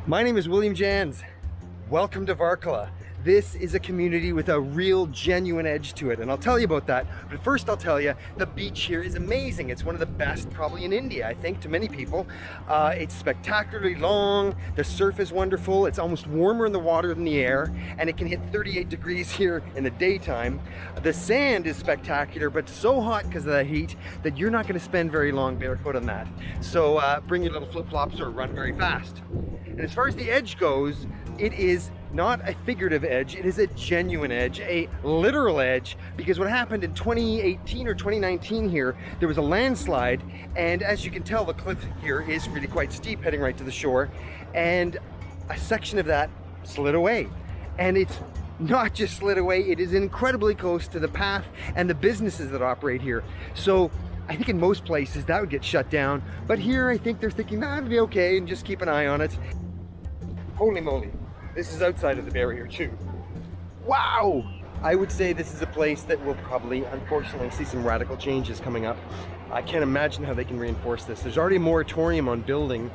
My name is William Jans. Welcome to VARKALA. This is a community with a real genuine edge to it, and I'll tell you about that. But first I'll tell you, the beach here is amazing. It's one of the best probably in India, I think, to many people. It's spectacularly long, the surf is wonderful, it's almost warmer in the water than the air, and it can hit 38 degrees here in the daytime. The sand is spectacular, but so hot because of the heat that you're not going to spend very long barefoot on that. So bring your little flip-flops or run very fast. And as far as the edge goes, it is not a figurative edge, it is a genuine edge, a literal edge, because what happened in 2018 or 2019 here, there was a landslide, and as you can tell, the cliff here is really quite steep heading right to the shore, and a section of that slid away. And it's not just slid away, it is incredibly close to the path and the businesses that operate here. So I think in most places that would get shut down, but here I think they're thinking, nah, it'll be okay, and just keep an eye on it. Holy moly. This is outside of the barrier too. Wow! I would say this is a place that will probably, unfortunately, see some radical changes coming up. I can't imagine how they can reinforce this. There's already a moratorium on building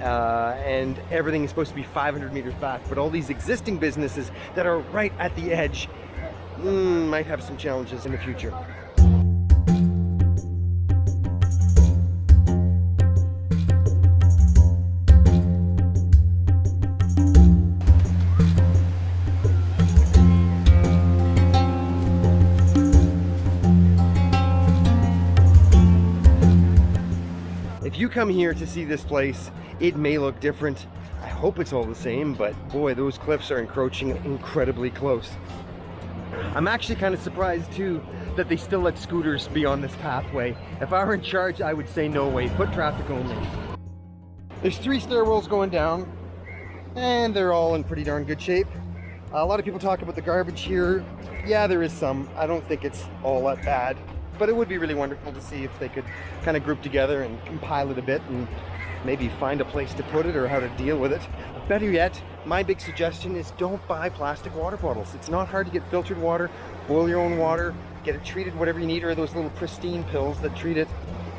and everything is supposed to be 500 meters back, but all these existing businesses that are right at the edge might have some challenges in the future. If you come here to see this place, it may look different. I hope it's all the same, but boy, those cliffs are encroaching incredibly close. I'm actually kind of surprised too that they still let scooters be on this pathway. If I were in charge, I would say no way, foot traffic only. There's 3 stairwells going down, and they're all in pretty darn good shape. A lot of people talk about the garbage here. Yeah, there is some. I don't think it's all that bad. But it would be really wonderful to see if they could kind of group together and compile it a bit and maybe find a place to put it or how to deal with it. Better yet, my big suggestion is don't buy plastic water bottles. It's not hard to get filtered water, boil your own water, get it treated whatever you need, or those little pristine pills that treat it.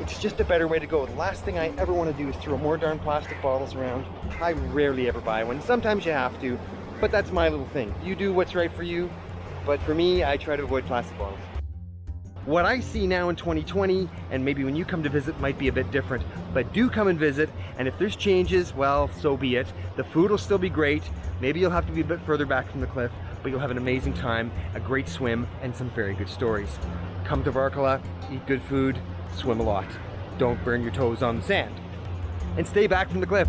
It's just a better way to go. The last thing I ever want to do is throw more darn plastic bottles around. I rarely ever buy one. Sometimes you have to, but that's my little thing. You do what's right for you, but for me, I try to avoid plastic bottles. What I see now in 2020, and maybe when you come to visit, might be a bit different, but do come and visit, and if there's changes, well, so be it. The food will still be great. Maybe you'll have to be a bit further back from the cliff, but you'll have an amazing time, a great swim, and some very good stories. Come to VARKALA, eat good food, swim a lot. Don't burn your toes on the sand. And stay back from the cliff.